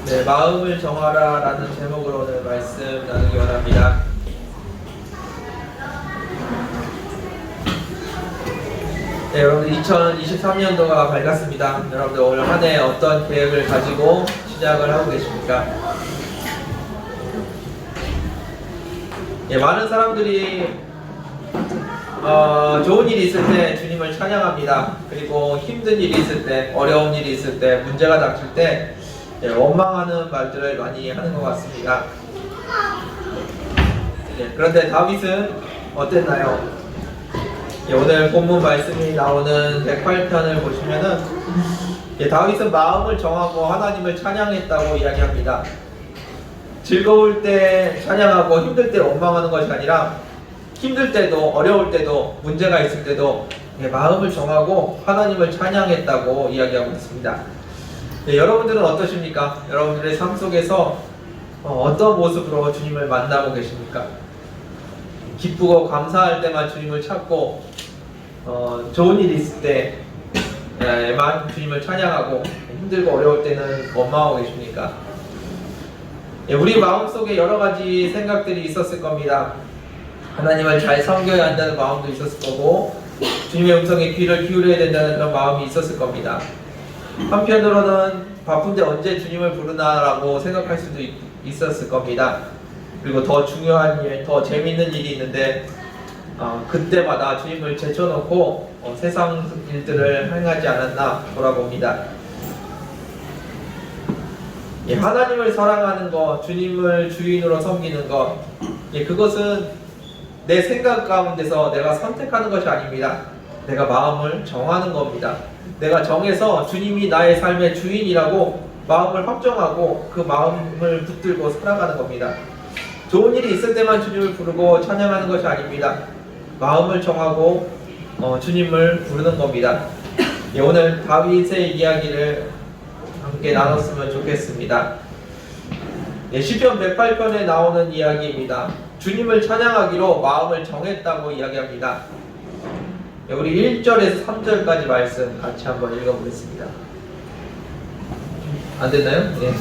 네, 마음을 정하라 라는 제목으로 오늘 말씀 나누기 원합니다. 네, 여러분 2023년도가 밝았습니다. 여러분들 오늘 한 해 어떤 계획을 가지고 시작을 하고 계십니까? 네, 많은 사람들이 좋은 일이 있을 때 주님을 찬양합니다. 그리고 힘든 일이 있을 때, 어려운 일이 있을 때, 문제가 닥칠 때 원망하는 말들을 많이 하는 것 같습니다. 네, 그런데 다윗은 어땠나요? 네, 오늘 본문 말씀이 나오는 108편을 보시면은 다윗은 마음을 정하고 하나님을 찬양했다고 이야기합니다. 즐거울 때 찬양하고 힘들 때 원망하는 것이 아니라 힘들 때도 어려울 때도 문제가 있을 때도 마음을 정하고 하나님을 찬양했다고 이야기하고 있습니다. 네, 여러분들은 어떠십니까? 여러분들의 삶 속에서 어떤 모습으로 주님을 만나고 계십니까? 기쁘고 감사할 때만 주님을 찾고 좋은 일이 있을 때만 주님을 찬양하고 힘들고 어려울 때는 원망하고 계십니까? 우리 마음속에 여러 가지 생각들이 있었을 겁니다. 하나님을 잘 섬겨야 한다는 마음도 있었을 거고 주님의 음성에 귀를 기울여야 된다는 그런 마음이 있었을 겁니다. 한편으로는 바쁜데 언제 주님을 부르나라고 생각할 수도 있었을 겁니다. 그리고 더 중요한 일, 더 재밌는 일이 있는데 그때마다 주님을 제쳐놓고 세상 일들을 행하지 않았나 돌아봅니다. 하나님을 사랑하는 것, 주님을 주인으로 섬기는 것, 그것은 내 생각 가운데서 내가 선택하는 것이 아닙니다. 내가 마음을 정하는 겁니다. 내가 정해서 주님이 나의 삶의 주인이라고 마음을 확정하고 그 마음을 붙들고 살아가는 겁니다. 좋은 일이 있을 때만 주님을 부르고 찬양하는 것이 아닙니다. 마음을 정하고 주님을 부르는 겁니다. 오늘 다윗의 이야기를 함께 나눴으면 좋겠습니다. 시편 108편에 나오는 이야기입니다. 주님을 찬양하기로 마음을 정했다고 이야기합니다. 우리 1절에서 3절까지 말씀 같이 한번 읽어보겠습니다. 안 됐나요? 네.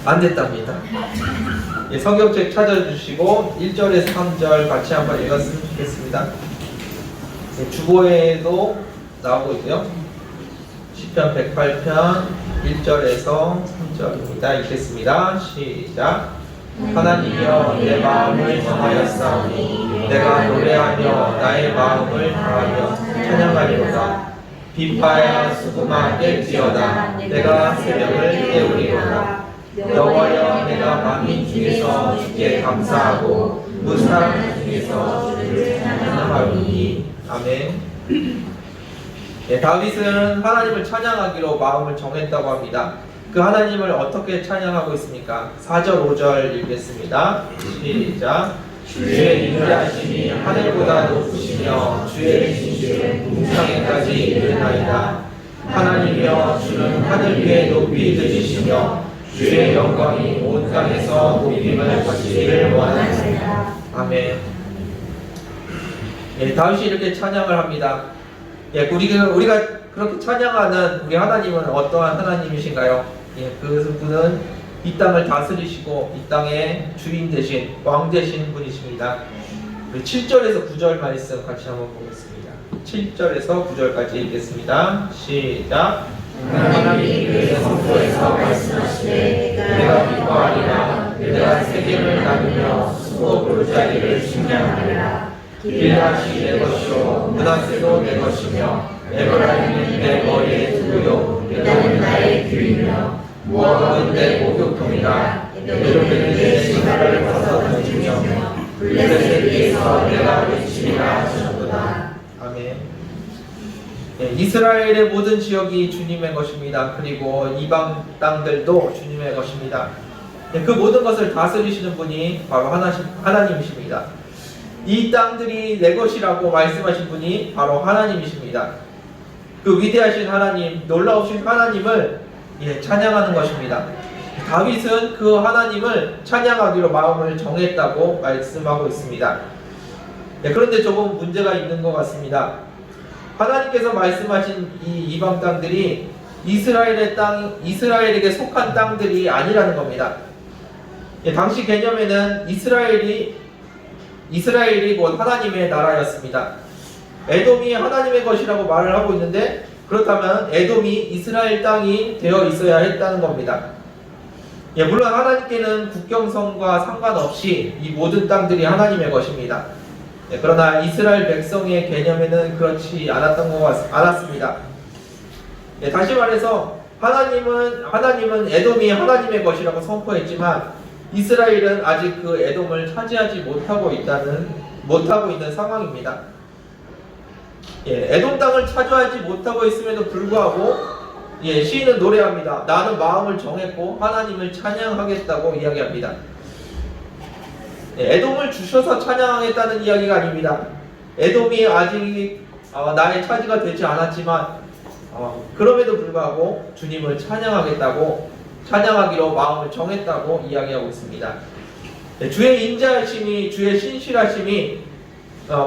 안 됐답니다. 성경책 찾아주시고 1절에서 3절 같이 한번 읽었으면 좋겠습니다. 주보에도 나오고 있고요. 시편 108편 1절에서 3절입니다. 읽겠습니다. 시작. 하나님이여 내 마음을 정하였사오니 내가 노래하며 나의 마음을 다하며 찬양하리로다. 비파야 수금아 깰지어다. 내가 새벽을 깨우리로다. 여호와여 내가 만민 중에서 주께 감사하고 무사람 중에서 주를 찬양하리니. 아멘. 다윗은 하나님을 찬양하기로 마음을 정했다고 합니다. 그 하나님을 어떻게 찬양하고 있습니까? 4절 5절 읽겠습니다. 시작. 주의 인자하심이 하늘보다 높으시며 주의 진실은 궁창에까지 이르나이다. 하나님이여 주는 하늘 위에 높이 드시며 주의 영광이 온 땅에서 높임을 받기를 원하나이다. 아멘. 다윗이 이렇게 찬양을 합니다. 우리가 그렇게 찬양하는 우리 하나님은 어떠한 하나님이신가요? 그분은 이 땅을 다스리시고 이 땅의 주인 되신 왕 되신 분이십니다. 7절에서 9절 말씀 같이 한번 보겠습니다. 7절에서 9절까지 읽겠습니다. 시작. 하나님이 그의 성소에서 말씀하시되 내가 기뻐하리라. 내가 세겜을 나누며 수고 골짜기를 측량하리라. 길앗이 내 것이요 므낫세도 내 것이며 에브라임은 내 머리에 두고요 유다는 나의 귀이며 모압은 내 목욕통이라. 에돔은 내 신발을 벗어 던지며 블레셋 위에서 내가 외치리라 하셨도다. 아멘. 이스라엘의 모든 지역이 주님의 것입니다. 그리고 이방 땅들도 주님의 것입니다. 그 모든 것을 다스리시는 분이 바로 하나님이십니다. 이 땅들이 내 것이라고 말씀하신 분이 바로 하나님이십니다. 그 위대하신 하나님, 놀라우신 하나님을 찬양하는 것입니다. 다윗은 그 하나님을 찬양하기로 마음을 정했다고 말씀하고 있습니다. 그런데 조금 문제가 있는 것 같습니다. 하나님께서 말씀하신 이 이방 땅들이 이스라엘에게 속한 땅들이 아니라는 겁니다. 예, 당시 개념에는 이스라엘이 곧 하나님의 나라였습니다. 에돔이 하나님의 것이라고 말을 하고 있는데, 그렇다면 에돔이 이스라엘 땅이 되어 있어야 했다는 겁니다. 예, 물론 하나님께는 국경선과 상관없이 이 모든 땅들이 하나님의 것입니다. 예, 그러나 이스라엘 백성의 개념에는 그렇지 않았습니다. 예, 다시 말해서 하나님은 에돔이 하나님의 것이라고 선포했지만 이스라엘은 아직 그 에돔을 차지하지 못하고 있는 상황입니다. 예, 에돔 땅을 차지하지 못하고 있음에도 불구하고 예, 시인은 노래합니다. 나는 마음을 정했고 하나님을 찬양하겠다고 이야기합니다. 예, 에돔을 주셔서 찬양하겠다는 이야기가 아닙니다. 에돔이 아직 나의 차지가 되지 않았지만 그럼에도 불구하고 주님을 찬양하기로 마음을 정했다고 이야기하고 있습니다. 예, 주의 인자하심이, 주의 신실하심이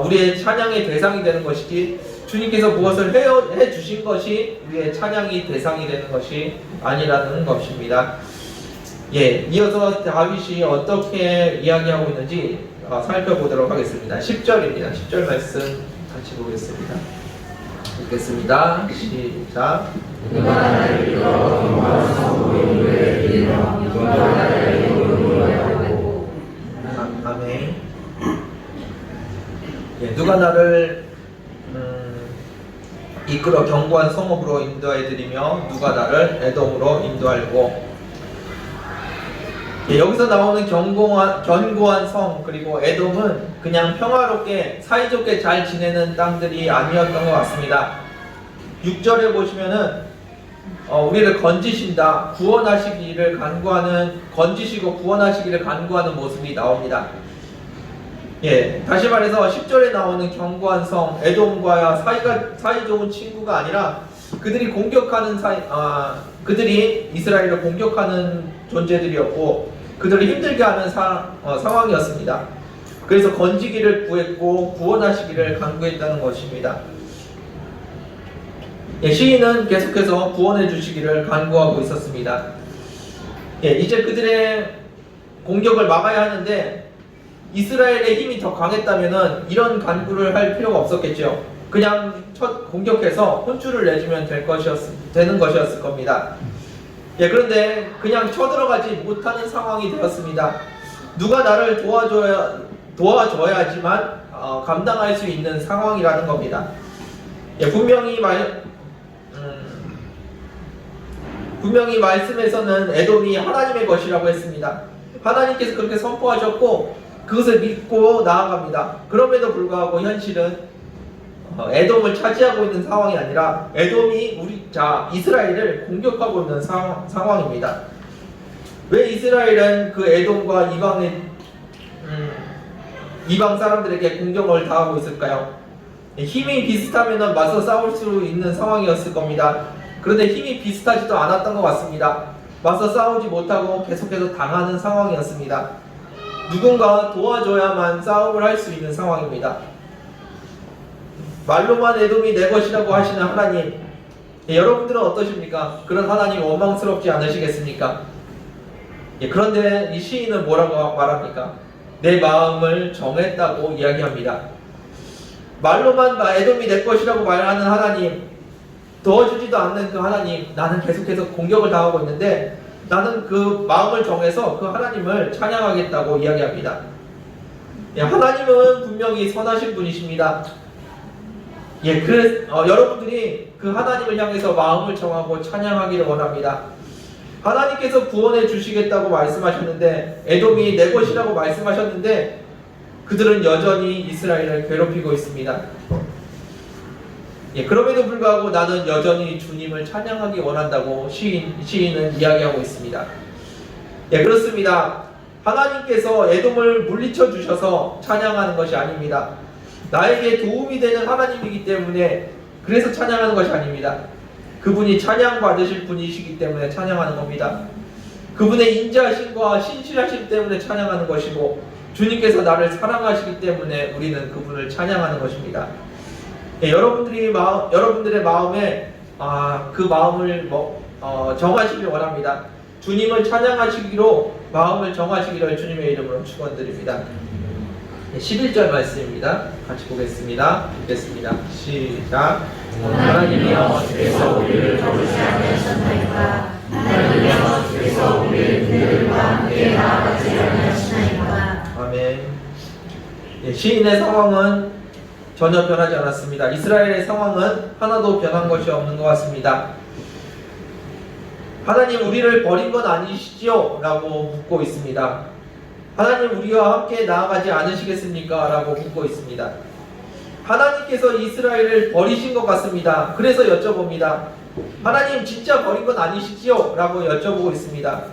우리의 찬양의 대상이 되는 것이지, 주님께서 무엇을 해주신 것이 우리의 찬양이 대상이 되는 것이 아니라는 것입니다. 예, 이어서 다윗이 어떻게 이야기하고 있는지 살펴보도록 하겠습니다. 10절입니다. 10절 말씀 같이 보겠습니다. 읽겠습니다. 시작. 누가 나를 이끌어 영광스러운 이름을 이끌어 누가 나를 인도하고. 아멘. 예, 누가 나를 이끌어 견고한 성읍으로 인도해드리며 누가 나를 에돔으로 인도하고. 예, 여기서 나오는 견고한 성, 그리고 에돔은 그냥 평화롭게 사이좋게 잘 지내는 땅들이 아니었던 것 같습니다. 6절에 보시면은 우리를 건지시고 구원하시기를 간구하는 모습이 나옵니다. 예, 다시 말해서 10절에 나오는 견고한 성, 에돔과 사이 좋은 친구가 아니라 그들이 이스라엘을 공격하는 존재들이었고 그들을 힘들게 하는 상황이었습니다. 그래서 건지기를 구했고 구원하시기를 간구했다는 것입니다. 예, 시인은 계속해서 구원해 주시기를 간구하고 있었습니다. 예, 이제 그들의 공격을 막아야 하는데 이스라엘의 힘이 더 강했다면 이런 간구를 할 필요가 없었겠죠. 그냥 첫 공격해서 혼쭐을 내주면 되는 것이었을 겁니다. 예, 그런데 그냥 쳐들어가지 못하는 상황이 되었습니다. 누가 나를 도와줘야지만 감당할 수 있는 상황이라는 겁니다. 예, 분명히 말씀에서는 에돔이 하나님의 것이라고 했습니다. 하나님께서 그렇게 선포하셨고 그것을 믿고 나아갑니다. 그럼에도 불구하고 현실은 에돔을 차지하고 있는 상황이 아니라 에돔이 이스라엘을 공격하고 있는 상황입니다. 왜 이스라엘은 그 에돔과 이방 사람들에게 공격을 당하고 있을까요? 힘이 비슷하면 맞서 싸울 수 있는 상황이었을 겁니다. 그런데 힘이 비슷하지도 않았던 것 같습니다. 맞서 싸우지 못하고 계속해서 당하는 상황이었습니다. 누군가 도와줘야만 싸움을 할 수 있는 상황입니다. 말로만 에돔이 내 것이라고 하시는 하나님, 여러분들은 어떠십니까? 그런 하나님 원망스럽지 않으시겠습니까? 그런데 이 시인은 뭐라고 말합니까? 내 마음을 정했다고 이야기합니다. 말로만 에돔이 내 것이라고 말하는 하나님, 도와주지도 않는 그 하나님, 나는 계속해서 공격을 당하고 있는데 나는 그 마음을 정해서 그 하나님을 찬양하겠다고 이야기합니다. 하나님은 분명히 선하신 분이십니다. 여러분들이 그 하나님을 향해서 마음을 정하고 찬양하기를 원합니다. 하나님께서 구원해 주시겠다고 말씀하셨는데, 에돔이 내 것이라고 말씀하셨는데 그들은 여전히 이스라엘을 괴롭히고 있습니다. 그럼에도 불구하고 나는 여전히 주님을 찬양하기 원한다고 시인은 이야기하고 있습니다. 그렇습니다. 하나님께서 에돔을 물리쳐 주셔서 찬양하는 것이 아닙니다. 나에게 도움이 되는 하나님이기 때문에 그래서 찬양하는 것이 아닙니다. 그분이 찬양받으실 분이시기 때문에 찬양하는 겁니다. 그분의 인자하심과 신실하심 때문에 찬양하는 것이고 주님께서 나를 사랑하시기 때문에 우리는 그분을 찬양하는 것입니다. 여러분들의 마음에 그 마음을 정하시길 원합니다. 주님을 찬양하시기로 마음을 정하시기를 주님의 이름으로 축원드립니다. 11절 말씀입니다. 같이 보겠습니다. 읽겠습니다. 시작. 하나님이여 주께서 우리를 거두지 아니하셨나이까. 하나님이여 주께서 우리를 그들과 함께 나아가지 아니하시나이까. 아멘. 시인의 상황은 전혀 변하지 않았습니다. 이스라엘의 상황은 하나도 변한 것이 없는 것 같습니다. 하나님 우리를 버린 건 아니시지요? 라고 묻고 있습니다. 하나님 우리와 함께 나아가지 않으시겠습니까? 라고 묻고 있습니다. 하나님께서 이스라엘을 버리신 것 같습니다. 그래서 여쭤봅니다. 하나님 진짜 버린 건 아니시지요? 라고 여쭤보고 있습니다.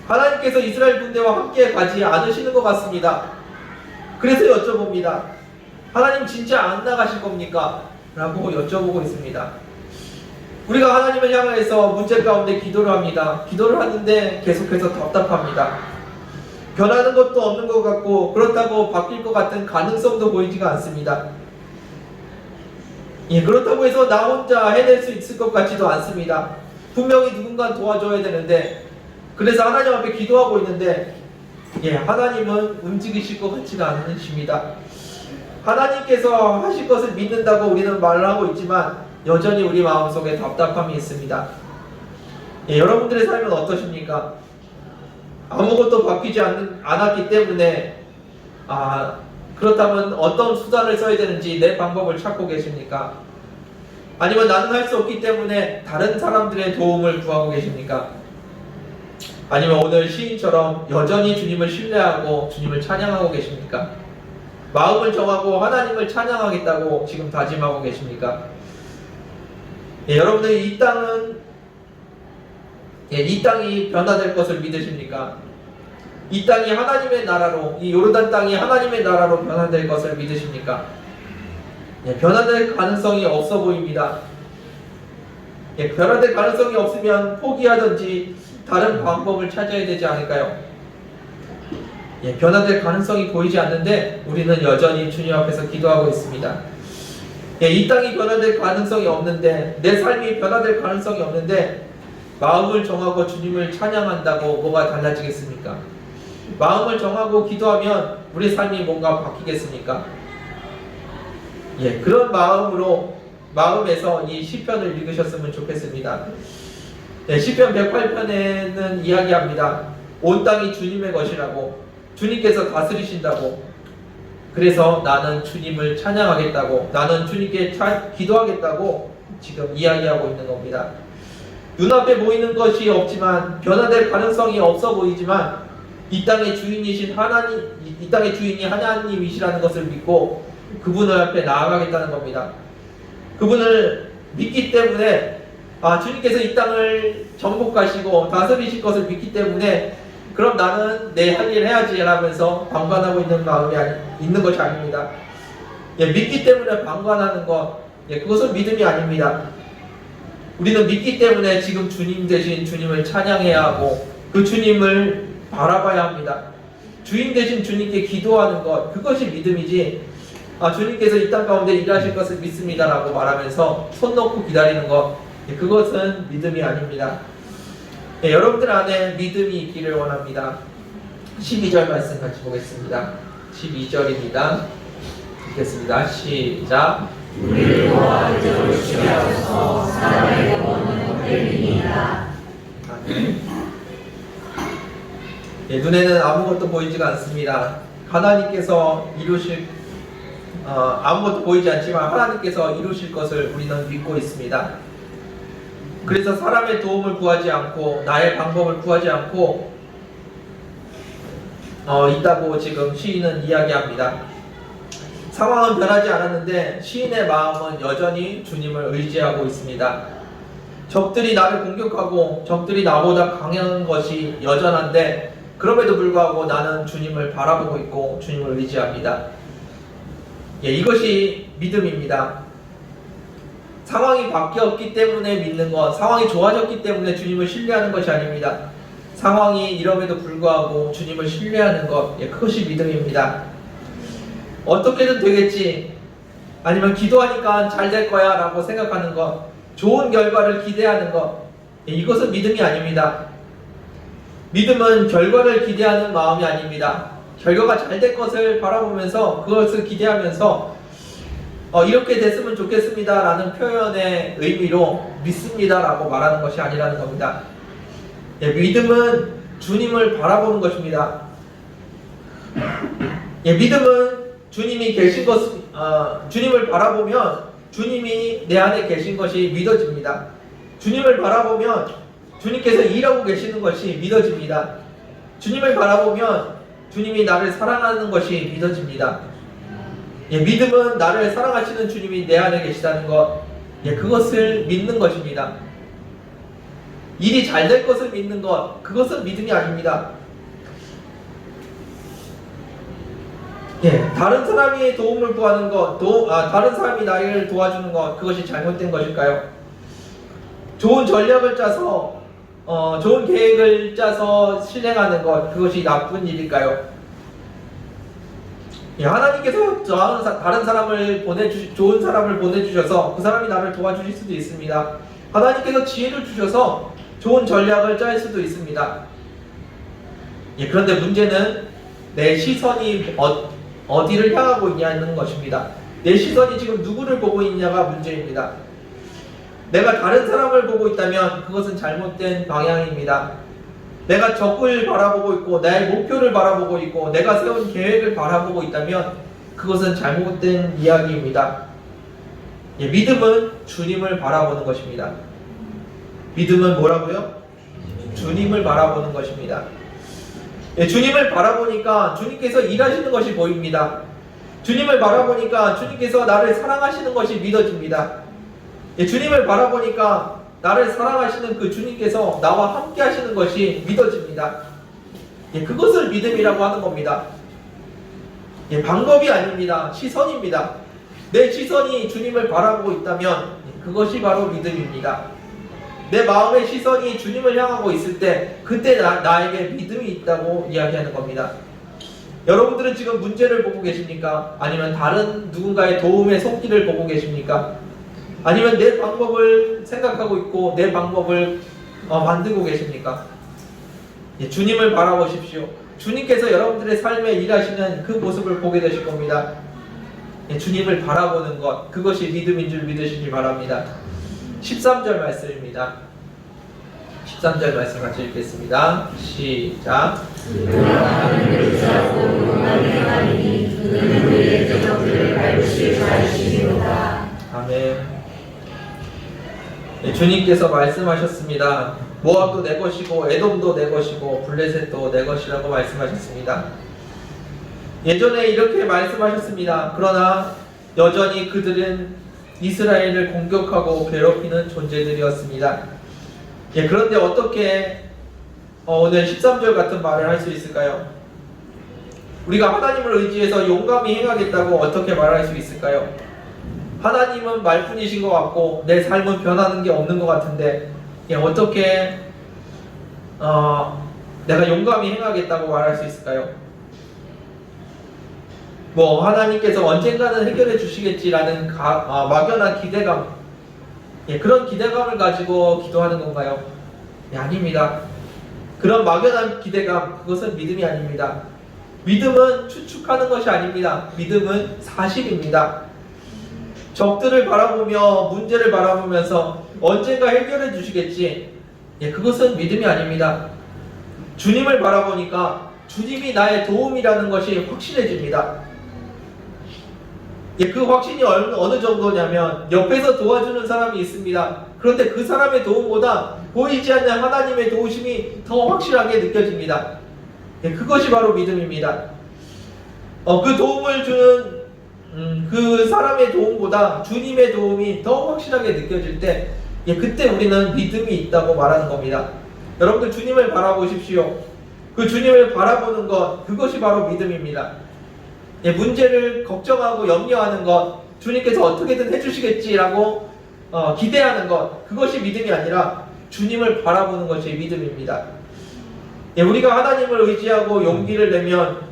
하나님께서 이스라엘 군대와 함께 가지 않으시는 것 같습니다. 그래서 여쭤봅니다. 하나님 진짜 안 나가실 겁니까? 라고 여쭤보고 있습니다. 우리가 하나님을 향해서 문제 가운데 기도를 합니다. 기도를 하는데 계속해서 답답합니다. 변하는 것도 없는 것 같고 그렇다고 바뀔 것 같은 가능성도 보이지가 않습니다. 그렇다고 해서 나 혼자 해낼 수 있을 것 같지도 않습니다. 분명히 누군가 도와줘야 되는데 그래서 하나님 앞에 기도하고 있는데 하나님은 움직이실 것 같지가 않으십니다. 하나님께서 하실 것을 믿는다고 우리는 말을 하고 있지만 여전히 우리 마음속에 답답함이 있습니다. 여러분들의 삶은 어떠십니까? 아무것도 바뀌지 않았기 때문에 그렇다면 어떤 수단을 써야 되는지 내 방법을 찾고 계십니까? 아니면 나는 할 수 없기 때문에 다른 사람들의 도움을 구하고 계십니까? 아니면 오늘 시인처럼 여전히 주님을 신뢰하고 주님을 찬양하고 계십니까? 마음을 정하고 하나님을 찬양하겠다고 지금 다짐하고 계십니까? 여러분들 이 땅이 변화될 것을 믿으십니까? 이 땅이 하나님의 나라로, 이 요르단 땅이 하나님의 나라로 변화될 것을 믿으십니까? 변화될 가능성이 없어 보입니다. 변화될 가능성이 없으면 포기하든지 다른 방법을 찾아야 되지 않을까요? 변화될 가능성이 보이지 않는데 우리는 여전히 주님 앞에서 기도하고 있습니다. 이 땅이 변화될 가능성이 없는데, 내 삶이 변화될 가능성이 없는데 마음을 정하고 주님을 찬양한다고 뭐가 달라지겠습니까? 마음을 정하고 기도하면 우리 삶이 뭔가 바뀌겠습니까? 그런 마음에서 이 시편을 읽으셨으면 좋겠습니다. 시편 108편에는 이야기합니다. 온 땅이 주님의 것이라고, 주님께서 다스리신다고, 그래서 나는 주님을 찬양하겠다고, 나는 주님께 기도하겠다고 지금 이야기하고 있는 겁니다. 눈앞에 보이는 것이 없지만, 변화될 가능성이 없어 보이지만 이 땅의 주인이신 하나님, 이 땅의 주인이 하나님이시라는 것을 믿고 그분을 앞에 나아가겠다는 겁니다. 그분을 믿기 때문에 주님께서 이 땅을 정복하시고 다스리실 것을 믿기 때문에 그럼 나는 내 할 일 해야지 라면서 방관하고 있는 마음이 있는 것이 아닙니다. 믿기 때문에 방관하는 것, 그것은 믿음이 아닙니다. 우리는 믿기 때문에 지금 주님 대신 주님을 찬양해야 하고 그 주님을 바라봐야 합니다. 주인 대신 주님께 기도하는 것, 그것이 믿음이지 주님께서 이 땅 가운데 일하실 것을 믿습니다 라고 말하면서 손 놓고 기다리는 것, 그것은 믿음이 아닙니다. 여러분들 안에 믿음이 있기를 원합니다. 12절 말씀 같이 보겠습니다. 12절입니다. 읽겠습니다. 시작. 우리를 도와주시옵소서. 주시옵소서. 사랑의 원은 헛되이니이다. 눈에는 아무것도 보이지가 않습니다. 하나님께서 이루실 아무것도 보이지 않지만 하나님께서 이루실 것을 우리는 믿고 있습니다. 그래서 사람의 도움을 구하지 않고 나의 방법을 구하지 않고 있다고 지금 시인은 이야기합니다. 상황은 변하지 않았는데 시인의 마음은 여전히 주님을 의지하고 있습니다. 적들이 나를 공격하고 적들이 나보다 강한 것이 여전한데 그럼에도 불구하고 나는 주님을 바라보고 있고 주님을 의지합니다. 이것이 믿음입니다. 상황이 바뀌었기 때문에 믿는 것, 상황이 좋아졌기 때문에 주님을 신뢰하는 것이 아닙니다. 상황이 이럼에도 불구하고 주님을 신뢰하는 것, 그것이 믿음입니다. 어떻게든 되겠지, 아니면 기도하니까 잘 될 거야 라고 생각하는 것, 좋은 결과를 기대하는 것, 이것은 믿음이 아닙니다. 믿음은 결과를 기대하는 마음이 아닙니다. 결과가 잘 될 것을 바라보면서 그것을 기대하면서 이렇게 됐으면 좋겠습니다 라는 표현의 의미로 믿습니다 라고 말하는 것이 아니라는 겁니다. 믿음은 주님을 바라보는 것입니다. 믿음은 주님이 계신 것, 주님을 바라보면 주님이 내 안에 계신 것이 믿어집니다. 주님을 바라보면 주님께서 일하고 계시는 것이 믿어집니다. 주님을 바라보면 주님이 나를 사랑하는 것이 믿어집니다. 믿음은 나를 사랑하시는 주님이 내 안에 계시다는 것, 그것을 믿는 것입니다. 일이 잘 될 것을 믿는 것, 그것은 믿음이 아닙니다. 다른 사람이 도움을 구하는 것, 다른 사람이 나를 도와주는 것, 그것이 잘못된 것일까요? 좋은 전략을 짜서, 좋은 계획을 짜서 실행하는 것, 그것이 나쁜 일일까요? 하나님께서 다른 사람을 좋은 사람을 보내주셔서 그 사람이 나를 도와주실 수도 있습니다. 하나님께서 지혜를 주셔서 좋은 전략을 짤 수도 있습니다. 그런데 문제는 내 시선이 어디를 향하고 있냐는 것입니다. 내 시선이 지금 누구를 보고 있냐가 문제입니다. 내가 다른 사람을 보고 있다면 그것은 잘못된 방향입니다. 내가 적을 바라보고 있고 나의 목표를 바라보고 있고 내가 세운 계획을 바라보고 있다면 그것은 잘못된 이야기입니다. 믿음은 주님을 바라보는 것입니다. 믿음은 뭐라고요? 주님을 바라보는 것입니다. 주님을 바라보니까 주님께서 일하시는 것이 보입니다. 주님을 바라보니까 주님께서 나를 사랑하시는 것이 믿어집니다. 주님을 바라보니까 나를 사랑하시는 그 주님께서 나와 함께 하시는 것이 믿어집니다. 그것을 믿음이라고 하는 겁니다. 방법이 아닙니다. 시선입니다. 내 시선이 주님을 바라보고 있다면 그것이 바로 믿음입니다. 내 마음의 시선이 주님을 향하고 있을 때 그때 나에게 믿음이 있다고 이야기하는 겁니다. 여러분들은 지금 문제를 보고 계십니까? 아니면 다른 누군가의 도움의 손길을 보고 계십니까? 아니면 내 방법을 생각하고 있고 내 방법을 만들고 계십니까? 주님을 바라보십시오. 주님께서 여러분들의 삶에 일하시는 그 모습을 보게 되실 겁니다. 주님을 바라보는 것, 그것이 믿음인 줄 믿으시기 바랍니다. 13절 말씀입니다. 13절 말씀 같이 읽겠습니다. 시작. 아멘. 주님께서 말씀하셨습니다. 모압도 내 것이고 에돔도 내 것이고 블레셋도 내 것이라고 말씀하셨습니다. 예전에 이렇게 말씀하셨습니다. 그러나 여전히 그들은 이스라엘을 공격하고 괴롭히는 존재들이었습니다. 그런데 어떻게 오늘 13절 같은 말을 할 수 있을까요? 우리가 하나님을 의지해서 용감히 행하겠다고 어떻게 말할 수 있을까요? 하나님은 말뿐이신 것 같고 내 삶은 변하는 게 없는 것 같은데 어떻게 내가 용감히 행하겠다고 말할 수 있을까요? 하나님께서 언젠가는 해결해 주시겠지라는 막연한 기대감, 그런 기대감을 가지고 기도하는 건가요? 아닙니다. 그런 막연한 기대감, 그것은 믿음이 아닙니다. 믿음은 추측하는 것이 아닙니다. 믿음은 사실입니다. 적들을 바라보며 문제를 바라보면서 언젠가 해결해 주시겠지, 그것은 믿음이 아닙니다. 주님을 바라보니까 주님이 나의 도움이라는 것이 확실해집니다. 그 확신이 어느 정도냐면 옆에서 도와주는 사람이 있습니다. 그런데 그 사람의 도움보다 보이지 않는 하나님의 도우심이 더 확실하게 느껴집니다. 그것이 바로 믿음입니다. 그 도움을 주는 그 사람의 도움보다 주님의 도움이 더 확실하게 느껴질 때 그때 우리는 믿음이 있다고 말하는 겁니다. 여러분들 주님을 바라보십시오. 그 주님을 바라보는 것, 그것이 바로 믿음입니다. 문제를 걱정하고 염려하는 것, 주님께서 어떻게든 해주시겠지라고 기대하는 것, 그것이 믿음이 아니라 주님을 바라보는 것이 믿음입니다. 우리가 하나님을 의지하고 용기를 내면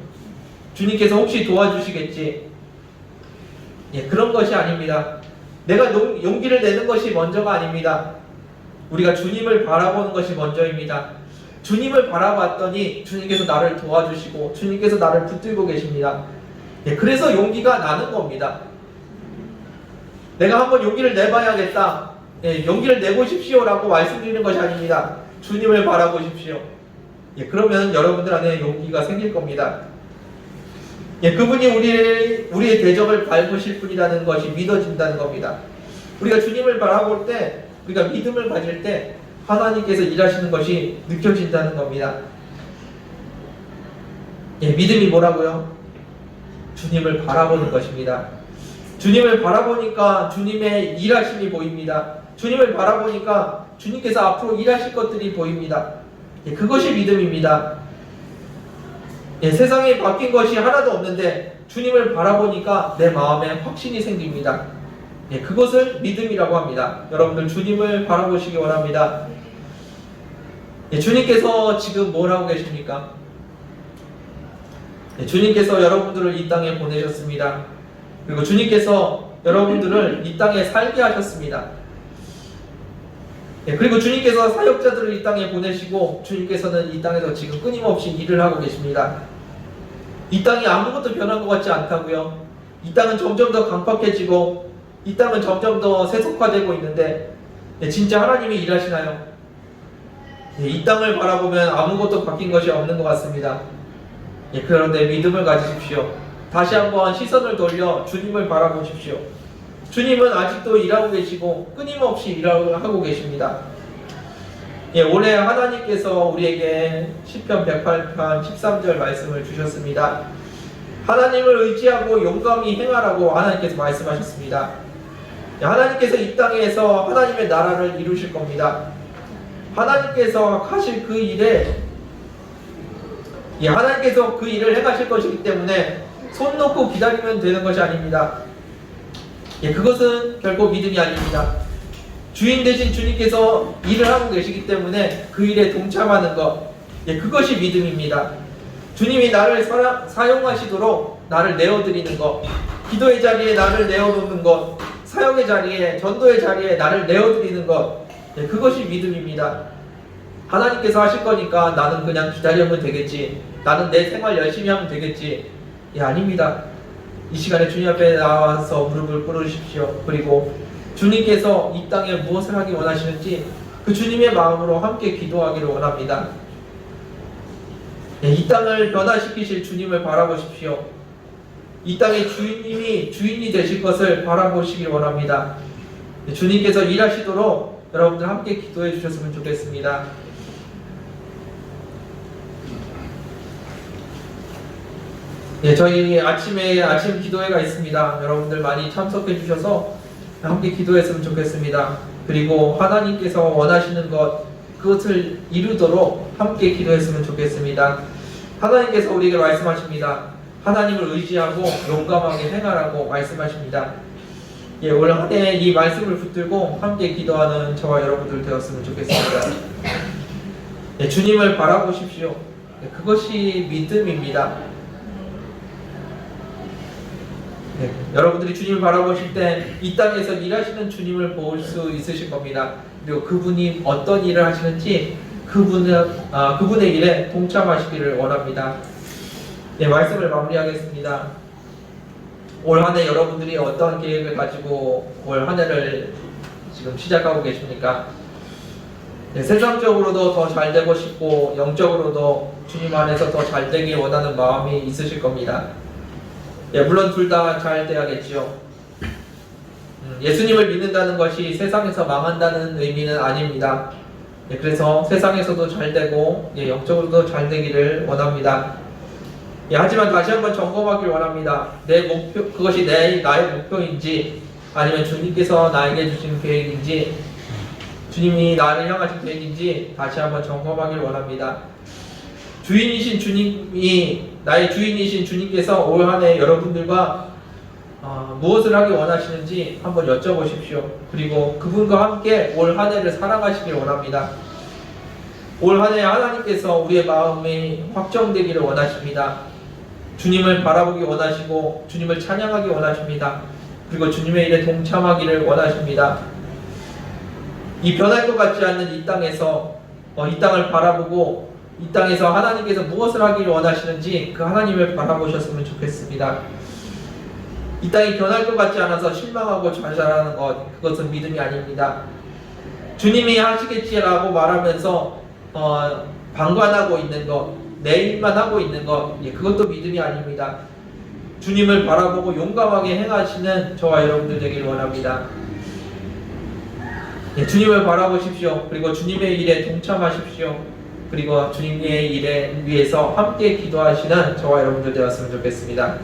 주님께서 혹시 도와주시겠지, 그런 것이 아닙니다. 내가 용기를 내는 것이 먼저가 아닙니다. 우리가 주님을 바라보는 것이 먼저입니다. 주님을 바라봤더니 주님께서 나를 도와주시고 주님께서 나를 붙들고 계십니다. 그래서 용기가 나는 겁니다. 내가 한번 용기를 내봐야겠다. 용기를 내보십시오 라고 말씀드리는 것이 아닙니다. 주님을 바라보십시오. 그러면 여러분들 안에 용기가 생길 겁니다. 그분이 우리의 대적을 밟으실 분이라는 것이 믿어진다는 겁니다. 우리가 주님을 바라볼 때, 우리가 믿음을 가질 때 하나님께서 일하시는 것이 느껴진다는 겁니다. 믿음이 뭐라고요? 주님을 바라보는 것입니다. 주님을 바라보니까 주님의 일하심이 보입니다. 주님을 바라보니까 주님께서 앞으로 일하실 것들이 보입니다. 그것이 믿음입니다. 세상에 바뀐 것이 하나도 없는데 주님을 바라보니까 내 마음에 확신이 생깁니다. 그것을 믿음이라고 합니다. 여러분들 주님을 바라보시기 원합니다. 주님께서 지금 뭘 하고 계십니까? 주님께서 여러분들을 이 땅에 보내셨습니다. 그리고 주님께서 여러분들을 이 땅에 살게 하셨습니다. 그리고 주님께서 사역자들을 이 땅에 보내시고 주님께서는 이 땅에서 지금 끊임없이 일을 하고 계십니다. 이 땅이 아무것도 변한 것 같지 않다고요? 이 땅은 점점 더 강팍해지고 이 땅은 점점 더 세속화되고 있는데 진짜 하나님이 일하시나요? 이 땅을 바라보면 아무것도 바뀐 것이 없는 것 같습니다. 그런데 믿음을 가지십시오. 다시 한번 시선을 돌려 주님을 바라보십시오. 주님은 아직도 일하고 계시고 끊임없이 일을 하고 계십니다. 올해 하나님께서 우리에게 시편 108편 13절 말씀을 주셨습니다. 하나님을 의지하고 용감히 행하라고 하나님께서 말씀하셨습니다. 하나님께서 이 땅에서 하나님의 나라를 이루실 겁니다. 하나님께서 하실 그 일에 하나님께서 그 일을 행하실 것이기 때문에 손 놓고 기다리면 되는 것이 아닙니다. 그것은 결코 믿음이 아닙니다. 주인 대신 주님께서 일을 하고 계시기 때문에 그 일에 동참하는 것, 그것이 믿음입니다. 주님이 나를 사용하시도록 나를 내어드리는 것, 기도의 자리에 나를 내어놓는 것, 사역의 자리에, 전도의 자리에 나를 내어드리는 것, 그것이 믿음입니다. 하나님께서 하실 거니까 나는 그냥 기다리면 되겠지, 나는 내 생활 열심히 하면 되겠지. 아닙니다. 이 시간에 주님 앞에 나와서 무릎을 꿇으십시오. 그리고 주님께서 이 땅에 무엇을 하기 원하시는지 그 주님의 마음으로 함께 기도하기를 원합니다. 이 땅을 변화시키실 주님을 바라보십시오. 이 땅의 주인이 되실 것을 바라보시길 원합니다. 주님께서 일하시도록 여러분들 함께 기도해 주셨으면 좋겠습니다. 저희 아침에 아침 기도회가 있습니다. 여러분들 많이 참석해 주셔서 함께 기도했으면 좋겠습니다. 그리고 하나님께서 원하시는 것, 그것을 이루도록 함께 기도했으면 좋겠습니다. 하나님께서 우리에게 말씀하십니다. 하나님을 의지하고 용감하게 행하라고 말씀하십니다. 올 한 해 이 말씀을 붙들고 함께 기도하는 저와 여러분들 되었으면 좋겠습니다. 주님을 바라보십시오. 그것이 믿음입니다. 여러분들이 주님을 바라보실 때 이 땅에서 일하시는 주님을 볼 수 있으실 겁니다. 그리고 그분이 어떤 일을 하시는지 그분의 일에 동참하시기를 원합니다. 말씀을 마무리하겠습니다. 올 한 해 여러분들이 어떤 계획을 가지고 올 한 해를 지금 시작하고 계십니까? 세상적으로도 더 잘 되고 싶고 영적으로도 주님 안에서 더 잘 되길 원하는 마음이 있으실 겁니다. 물론 둘 다 잘 돼야겠지요. 예수님을 믿는다는 것이 세상에서 망한다는 의미는 아닙니다. 그래서 세상에서도 잘 되고 영적으로도 잘 되기를 원합니다. 하지만 다시 한번 점검하길 원합니다. 내 목표, 그것이 나의 목표인지 아니면 주님께서 나에게 주신 계획인지 주님이 나를 향하신 계획인지 다시 한번 점검하길 원합니다. 주인이신 주님이 나의 주인이신 주님께서 올 한 해 여러분들과 무엇을 하기 원하시는지 한번 여쭤보십시오. 그리고 그분과 함께 올 한 해를 살아가시길 원합니다. 올 한 해 하나님께서 우리의 마음이 확정되기를 원하십니다. 주님을 바라보기 원하시고 주님을 찬양하기 원하십니다. 그리고 주님의 일에 동참하기를 원하십니다. 이 변할 것 같지 않는 이 땅에서 이 땅을 바라보고 이 땅에서 하나님께서 무엇을 하기를 원하시는지 그 하나님을 바라보셨으면 좋겠습니다. 이 땅이 변할 것 같지 않아서 실망하고 좌절하는 것, 그것은 믿음이 아닙니다. 주님이 하시겠지라고 말하면서 방관하고 있는 것, 내 일만 하고 있는 것, 그것도 믿음이 아닙니다. 주님을 바라보고 용감하게 행하시는 저와 여러분들 되길 원합니다. 주님을 바라보십시오. 그리고 주님의 일에 동참하십시오. 그리고 주님의 일에 위해서 함께 기도하시는 저와 여러분들 되었으면 좋겠습니다.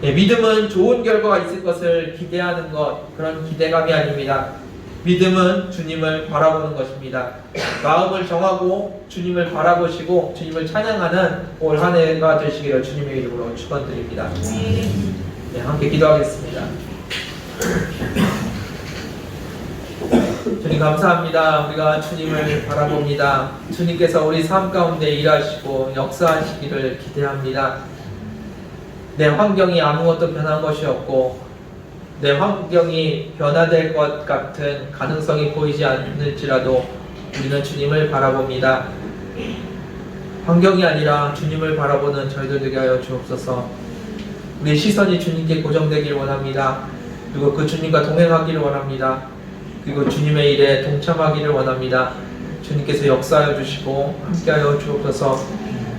믿음은 좋은 결과가 있을 것을 기대하는 것, 그런 기대감이 아닙니다. 믿음은 주님을 바라보는 것입니다. 마음을 정하고 주님을 바라보시고 주님을 찬양하는 올 한 해가 되시기를 주님의 이름으로 축원드립니다. 함께 기도하겠습니다. 주님 감사합니다. 우리가 주님을 바라봅니다. 주님께서 우리 삶 가운데 일하시고 역사하시기를 기대합니다. 내 환경이 아무것도 변한 것이 없고 내 환경이 변화될 것 같은 가능성이 보이지 않을지라도 우리는 주님을 바라봅니다. 환경이 아니라 주님을 바라보는 저희들 되게 하여 주옵소서. 우리 시선이 주님께 고정되길 원합니다. 그리고 그 주님과 동행하기를 원합니다. 그리고 주님의 일에 동참하기를 원합니다. 주님께서 역사하여 주시고 함께하여 주옵소서.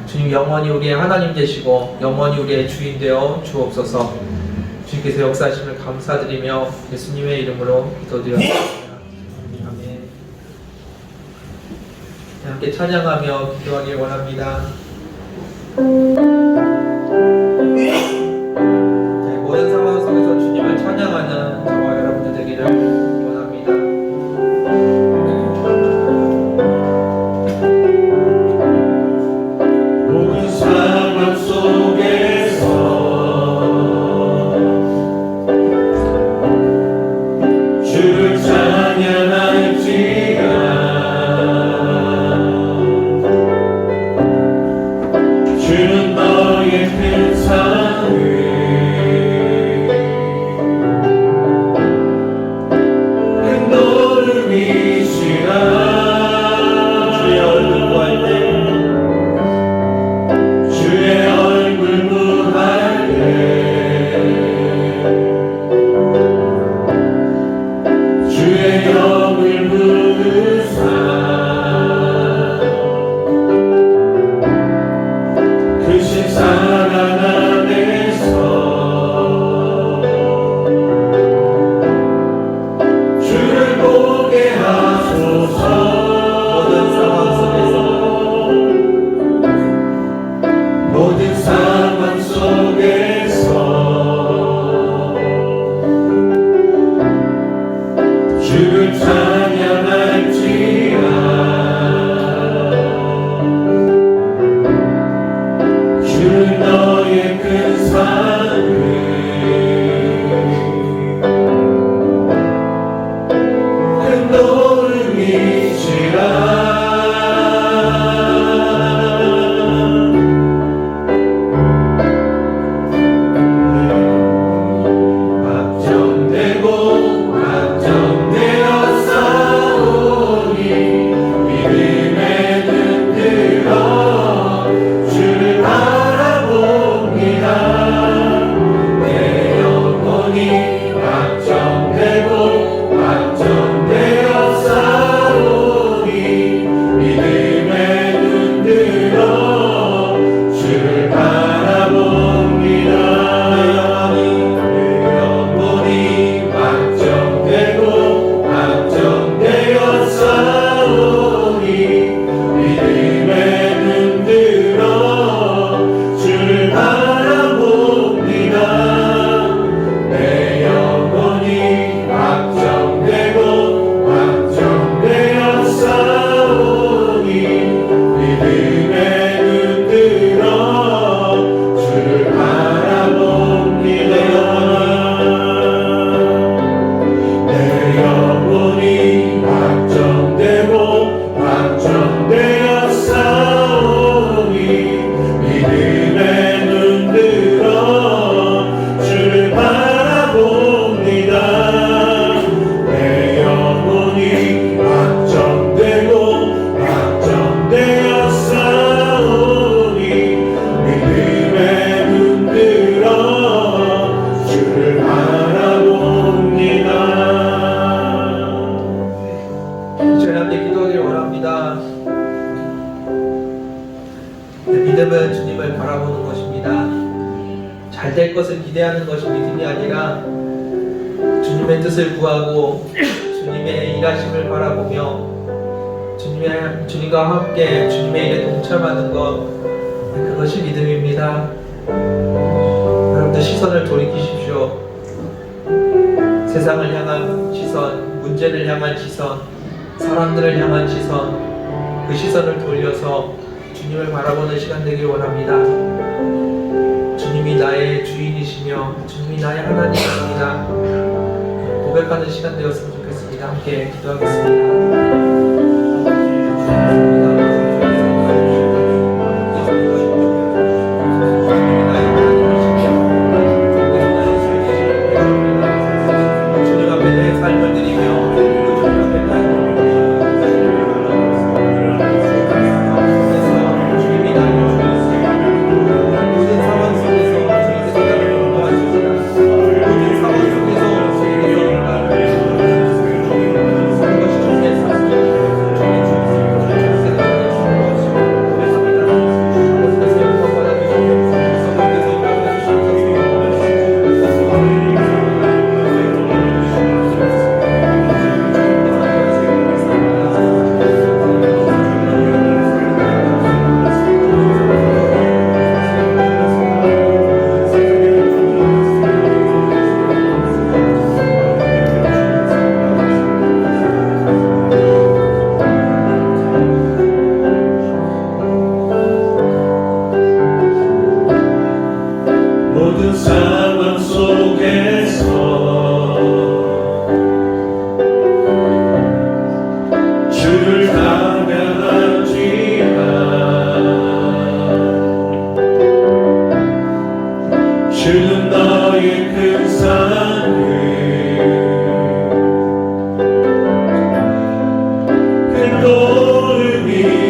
주님 영원히 우리의 하나님 되시고 영원히 우리의 주인 되어 주옵소서. 주님께서 역사하심을 감사드리며 예수님의 이름으로 기도드렸습니다. 아멘. 함께 찬양하며 기도하길 원합니다. 모든 상황 속에서 주님을 찬양하는 저와 여러분들 되기를 원합니다. 모든 상황 속에서 주를 찬양할지라. 주는 너의 큰 사랑을 확정되고 확정되었사오니 믿음은 주님을 바라보는 것입니다. 잘 될 것을 기대하는 것이 믿음이 아니라 주님의 뜻을 구하고 주님의 일하심을 바라보며 주님과 함께 주님의 일에 동참하는 것, 그것이 믿음입니다. 여러분들 시선을 돌이키십시오. 세상을 향한 시선, 문제를 향한 시선, 사람들을 향한 시선, 그 시선을 돌려서 주님을 바라보는 시간 되길 원합니다. 주님이 나의 주인이시며 주님이 나의 하나님이십니다. 고백하는 시간 되었으면 좋겠습니다. 함께 기도하겠습니다. 모든 상황 속에서 주를 찬양하지만 주는 너의 큰 사랑을 큰 도움이시라.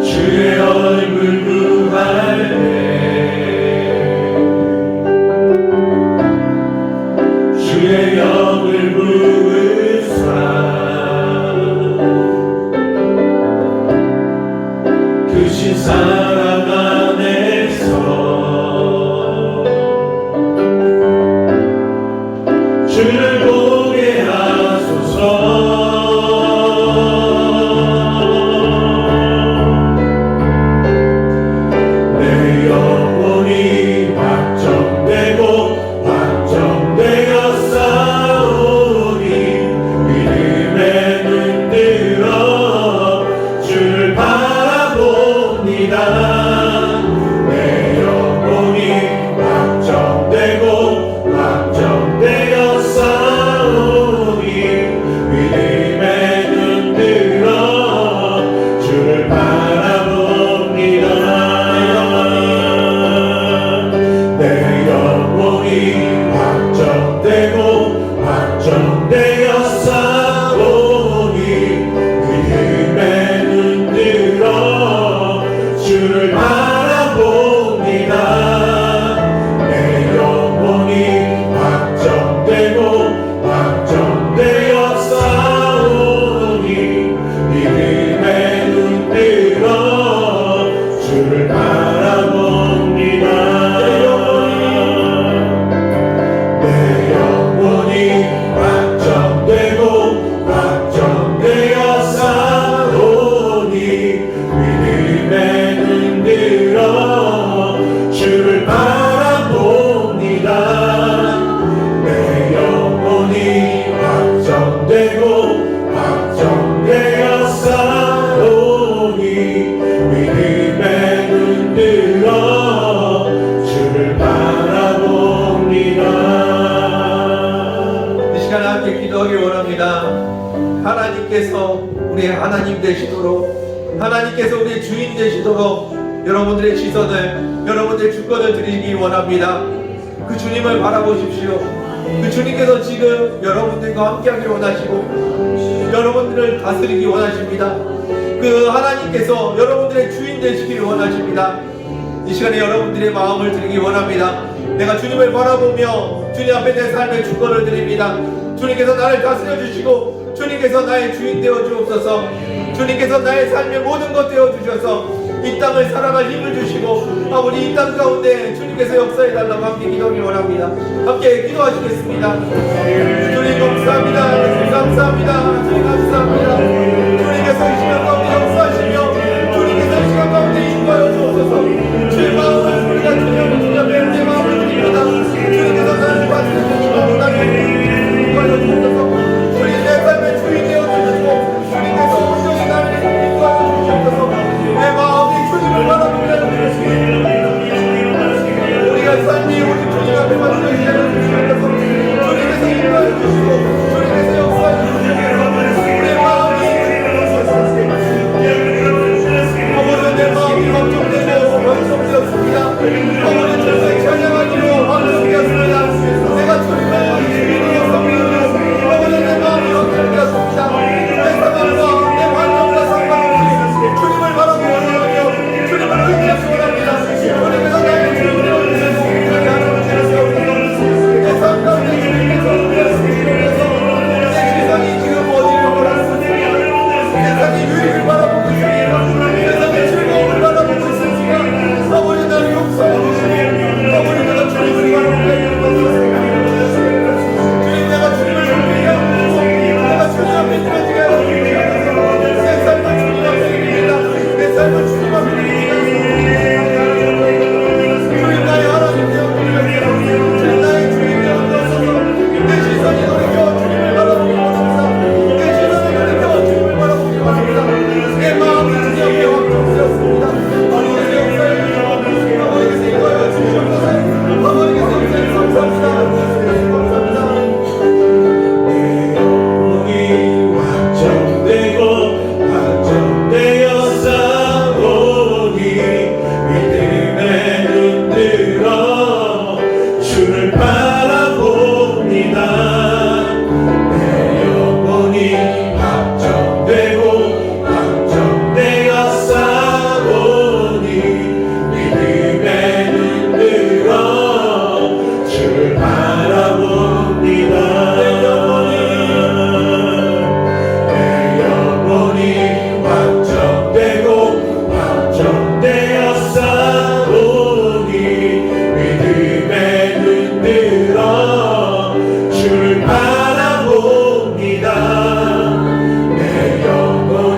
주의 얼굴 구할 때 주의 영을 부으사 크신 사랑 안에서 주를 보게 하소서. 하나님께서 우리의 하나님 되시도록, 하나님께서 우리의 주인 되시도록 여러분들의 시선을, 여러분들의 주권을 드리기 원합니다. 그 주님을 바라보십시오. 그 주님께서 지금 여러분들과 함께하기 원하시고 여러분들을 다스리기 원하십니다. 그 하나님께서 여러분들의 주인 되시기를 원하십니다. 이 시간에 여러분들의 마음을 드리기 원합니다. 내가 주님을 바라보며 주님 앞에 내 삶의 주권을 드립니다. 주님께서 나를 다스려 주시고 주님께서 나의 주인 되어 주옵소서. 주님께서 나의 삶의 모든 것 되어 주셔서 이 땅을 살아갈 힘을 주시고 아버지 이 땅 가운데 주님께서 역사해 달라고 함께 기도하길 원합니다. 함께 기도하시겠습니다. 주님 감사합니다. 주님 감사합니다. 주님 감사합니다. 주님께서 이 시간 가운데 역사하시며 주님께서 이 시간 가운데 인도하여 주옵소서. 주의 마음을 우리가 주님 내 마음을 드립니다. 주님께서 나를 받으시고 나를 인도하여 주옵소서. 주님 내 삶의 주인 되어 주시고 주님께서 온전히 나를 인도하여 주옵소서. 내 마음이 주님을 바라보게 하여 주시옵소서. 우리가 삶이 오직 주님 앞에만 서게 하여 주옵소서. 주님께서 인도하여 주시고 주님께서 역사하여 주옵소서. 내 마음이 어머니 내 마음이 걱정되고 걱정되었습니다. 어머니 주님을 찬양하기로 걱정되었습니다. 내가 주님의 주인이어서 어머니 내 마음이 걱정되었습니다. 내 상황과 내 환경과 상관없이 주님을 바라보고 원하며 주님을 의지하시 원합니다. 주님께서 나의 주인으로 주시고 그렇게 하나님 주시옵소서. 내 삶 가운데 주님께서 내 시선이 지금 어디를 보라는 세상의 유익을 바라보고 있습니다. 세상의 즐거움을 바라보고 있습니다. 아버지 나를 용서해 주시고 아버지 내가 주님을 바라보게 해주옵소서. 주님 내가 주님을 높이게 하옵소서. 내가 주님 앞에 드려지게 하옵소서. 내 삶을 주님 앞에 드립니다. 내 삶을 주님 앞에 드립니다. 주님 나의 하나님 되어 주옵소서. 주님 나의 주인 되어 주옵소서. 내 시선이 돌이켜 주님을 바라보기 원합니다. 내 시선이 돌이켜 주님을 바라보기 원합니다. 내 마음이 주님 앞에 확정되었습니다. 아버지의 역사에 아버지께서 인도하여 주시옵소서. 아버지께서 역사에 감사합니다. 감사합니다. 영혼이 확정되고 확정되어 싸우니 믿음에 눈들어 주를 바라봅니다. 내 영혼이 확정되고 확정되어 싸우니 믿음에 눈들어 주를 바라봅니다. 내 영혼이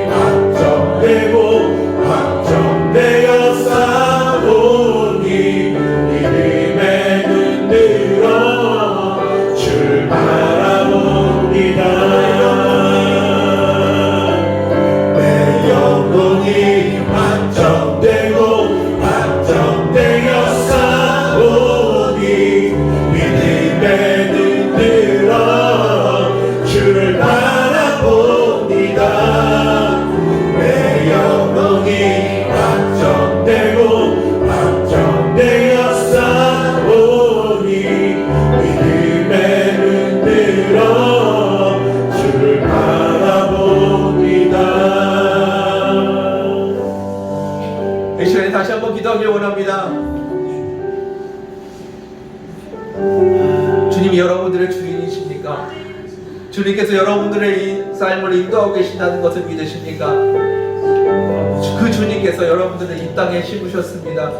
확정되고 확정되어 싸우니 믿음에 눈들어 주를 바라봅니다. 내 영혼이 확정되고 확정되어 싸우니 믿음에 눈들어 주를 바라봅니다. 내 영혼이 확정되고 확정되어 싸우니 믿음에 눈들어 주를 바라봅니다. 내 영혼이 확정되고 확정되어 싸우니 믿음에 눈들어 주를 바라봅니다. 이 시간에 다시 한번 기도하길 원합니다. 주님이 여러분들의 주인이십니까? 주님께서 여러분들의 이 삶을 인도하고 계신다는 것을 믿으십니까? 그 주님께서 여러분들을 이 땅에 심으셨습니다.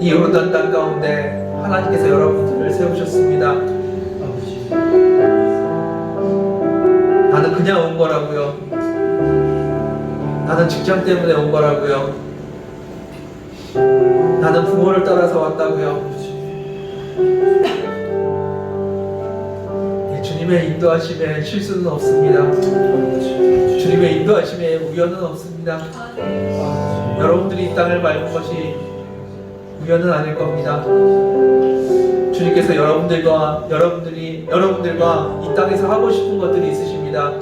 이 요르단 땅 가운데 하나님께서 여러분들을 세우셨습니다. 나는 그냥 온 거라고요. 나는 직장 때문에 온 거라고요. 나는 부모를 따라서 왔다고요. 주님의 인도하심에 실수는 없습니다. 주님의 인도하심에 우연은 없습니다. 여러분들이 이 땅을 밟은 것이 우연은 아닐 겁니다. 주님께서 여러분들과 이 땅에서 하고 싶은 것들이 있으십니다.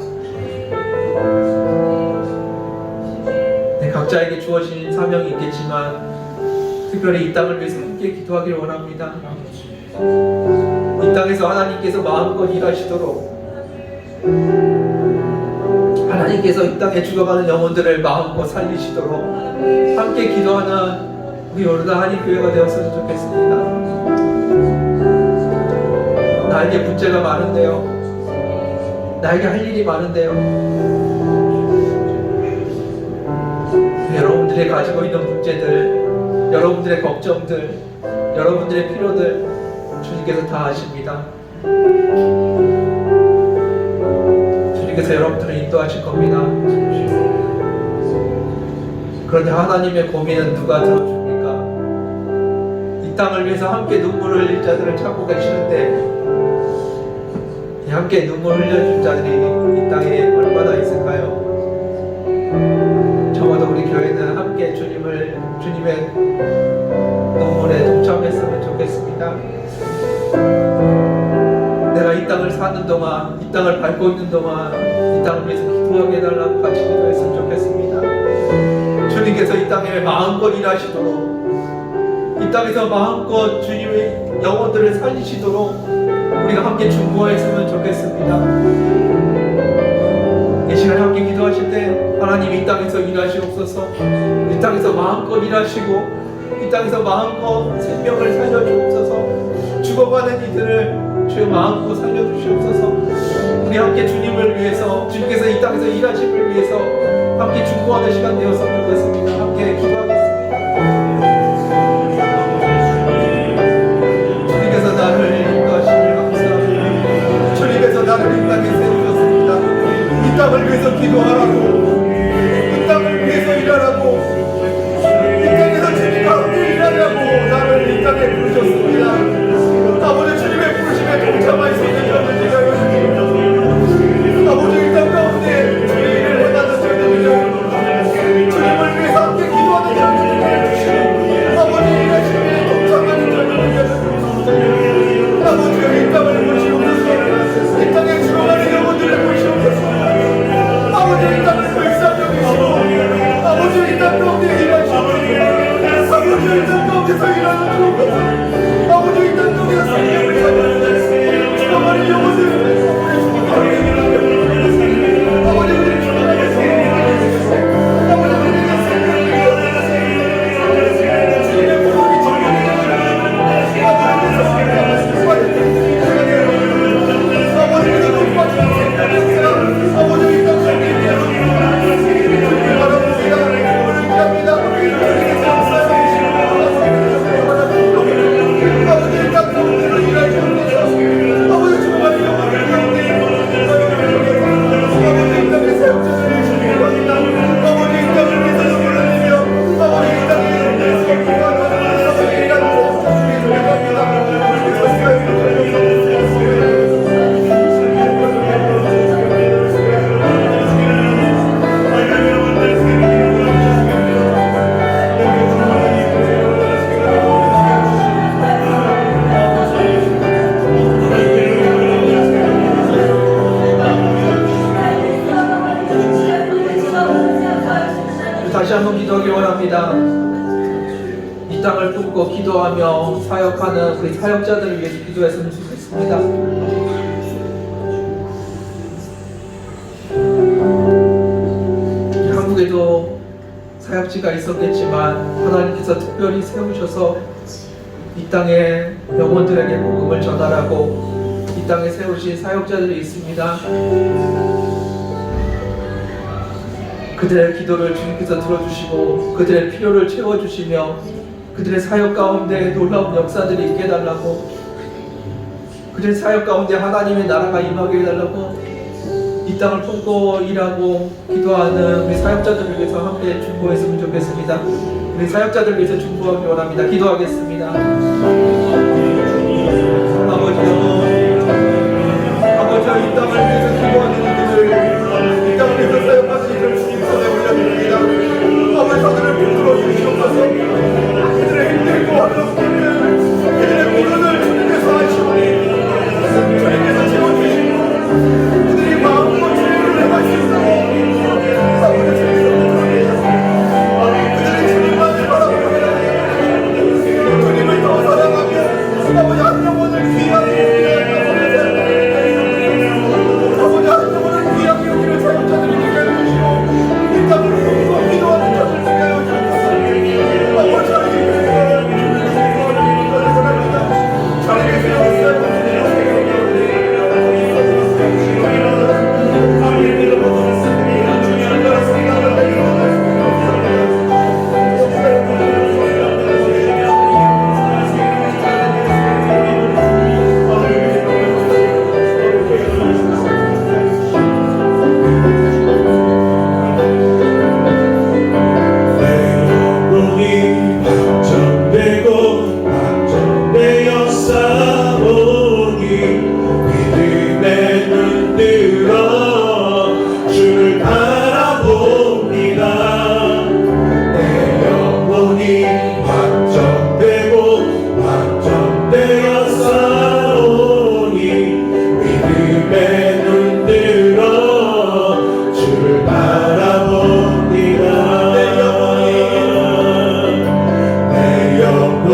각자에게 주어진 사명이 있겠지만 특별히 이 땅을 위해서 함께 기도하길 원합니다. 이 땅에서 하나님께서 마음껏 일하시도록 하나님께서 이 땅에 죽어가는 영혼들을 마음껏 살리시도록 함께 기도하는 우리 요르단 한인교회가 되었으면 좋겠습니다. 나에게 문제가 많은데요. 나에게 할 일이 많은데요. 여러분들이 가지고 있는 문제들, 여러분들의 걱정들, 여러분들의 필요들 주님께서 다 아십니다. 주님께서 여러분들을 인도하실 겁니다. 그런데 하나님의 고민은 누가 들어줍니까? 이 땅을 위해서 함께 눈물을 흘릴 자들을 찾고 계시는데 함께 눈물 흘려줄 자들이 이 땅에 얼마나 있을까요? 적어도 우리 교회는 함께 주님의 눈물에 동참했으면 좋겠습니다. 내가 이 땅을 사는 동안, 이 땅을 밟고 있는 동안 이 땅을 위해서 기도하게 해달라고 같이 기도했으면 좋겠습니다. 주님께서 이 땅에 마음껏 일하시도록, 이 땅에서 마음껏 주님의 영혼들을 살리시도록 우리가 함께 중보했으면 좋겠습니다. 이 시간에 함께 기도하실 때 하나님 이 땅에서 일하시옵소서. 이 땅에서 마음껏 일하시고 이 땅에서 마음껏 생명을 살려주옵소서. 죽어가는 이들을 주여 마음껏 살려주시옵소서. 우리 함께 주님을 위해서, 주님께서 이 땅에서 일하심을 위해서 함께 중보하는 시간 되었으면 좋겠습니다. 함께 기도하겠습니다. 주님께서 나를 인도하심을 감사합니다. 주님께서 나를 이 땅에 세우셨습니다. 이 땅을 위해서 기도하라고, 이 땅을 위해서 일하라고, 이 땅에서 주님과 함께 일하라고 나를 이 땅에 부르셨습니다. 아버지 주님의 부르심에 동참하시는 저를 제가 아버지 이 땅 가운데 주의 일을 원하는 저희들 주님을 위해서 함께 기도하는 저희들 주시고 아버지 일하심에 동참하는 저희들 아버지 이 땅을 보시옵소서. 이 땅에 죽어가는 영혼들을 보시옵소서. 아버지 이 땅을 불쌍히 여기시고 아버지 이 땅 가운데 일하시고 아버지 이 땅 가운데서 일하는 주옵소서. 아버지 이 땅 가운데서 생명을 살려주세요. 죽어가는 영혼들을 아버지 우리 죽어가겠습니다. 아버지 우리가 생명을 주님의 부름이 다시 한번 기도하기 원합니다. 이 땅을 품고 기도하며 사역하는 우리 사역자들을 위해서 기도했으면 좋겠습니다. 한국에도 사역지가 있었겠지만 하나님께서 특별히 세우셔서 이 땅에 영혼들에게 복음을 전하라고 이 땅에 세우신 사역자들이 있습니다. 그들의 기도를 주님께서 들어주시고 그들의 필요를 채워주시며 그들의 사역 가운데 놀라운 역사들이 있게 해달라고, 그들의 사역 가운데 하나님의 나라가 임하게 해달라고 이 땅을 품고 일하고 기도하는 우리 사역자들을 위해서 함께 중보했으면 좋겠습니다. 우리 사역자들을 위해서 중보하기 원합니다. 기도하겠습니다. 아버지요, 이 땅을 위해서 기도하는 이들을, 이 땅을 위해서 사역하는 이들을 주님 손에 올려드립니다. 아버지 저들을 붙들어 주시옵소서. 그들의 힘들고 어렵고 그들의 고난을 주님께서 하시오니 주님께서 채워주시고 그들이 마음껏 주님을 행할 수 있도록 아버지 주님께서 그들이 주님만을 바라보게 하시고 주님을 더 사랑하며 아버지 한 영혼을 귀하게 아버지 한 영혼을 귀하게 여기는 사역자들이 되게 해주시고 이 땅을 품고 기도하는 자들 되게 하여 주옵소서. 아버지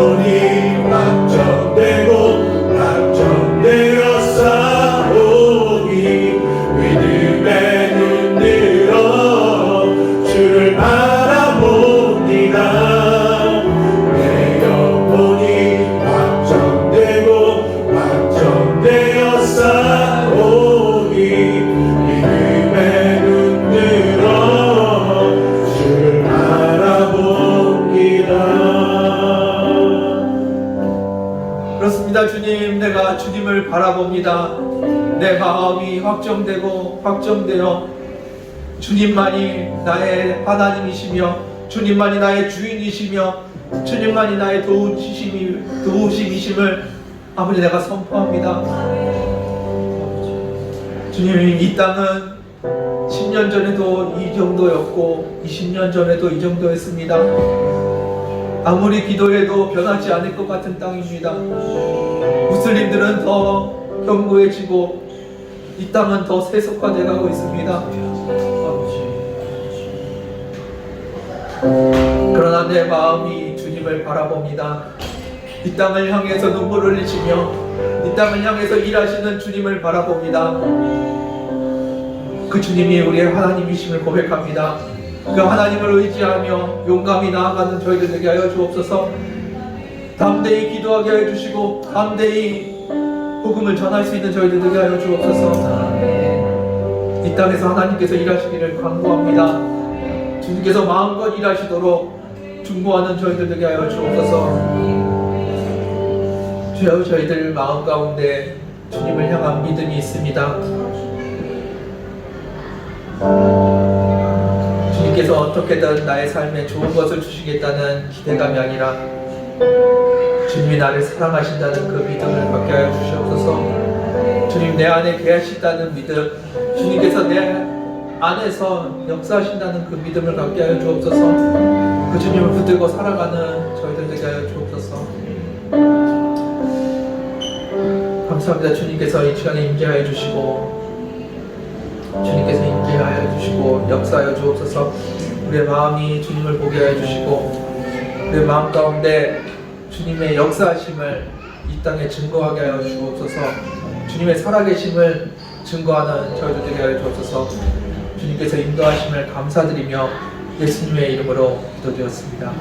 영원히 확정되고 확정되어 싸우니 믿음에 눈 들어 주를 바라봅니다. 내 영혼이 확정되고 확정되어 싸우니 믿음에 눈 들어 주를 바라봅니다. 그렇습니다. 주님, 내가 주님을 바라봅니다. 내 마음이 확정되고 확정되어 주님만이 나의 하나님이시며 주님만이 나의 주인이시며 주님만이 나의 도우심이심을 아버지 내가 선포합니다. 주님, 이 땅은 10년 전에도 이 정도였고 20년 전에도 이 정도였습니다. 아무리 기도해도 변하지 않을 것 같은 땅입니다. 무슬림들은 더 견고해지고 이 땅은 더 세속화되어 가고 있습니다. 그러나 내 마음이 주님을 바라봅니다. 이 땅을 향해서 눈물을 흘리시며 이 땅을 향해서 일하시는 주님을 바라봅니다. 그 주님이 우리의 하나님이심을 고백합니다. 그 하나님을 의지하며 용감히 나아가는 저희들 되게 하여 주옵소서. 담대히 기도하게 하여 주시고 담대히 복음을 전할 수 있는 저희들 되게 하여 주옵소서. 이 땅에서 하나님께서 일하시기를 간구합니다. 주님께서 마음껏 일하시도록 중보하는 저희들 되게 하여 주옵소서. 주여, 저희들 마음 가운데 주님을 향한 믿음이 있습니다. 주님께서 어떻게든 나의 삶에 좋은 것을 주시겠다는 기대감이 아니라 주님이 나를 사랑하신다는 그 믿음을 갖게 하여 주시옵소서. 주님, 내 안에 계하신다는 믿음, 주님께서 내 안에서 역사하신다는 그 믿음을 갖게 하여 주옵소서. 그 주님을 붙들고 살아가는 저희들 되게 하여 주옵소서. 감사합니다. 주님께서 이 시간에 임재하여 주시고 주님께서 임재하여 주시고 역사하여 주옵소서. 우리의 마음이 주님을 보게 하여 주시고 우리의 마음 가운데 주님의 역사하심을 이 땅에 증거하게 하여 주옵소서. 주님의 살아계심을 증거하는 저희들 되게 하여 주옵소서. 주님께서 인도하심을 감사드리며 예수님의 이름으로 기도드렸습니다.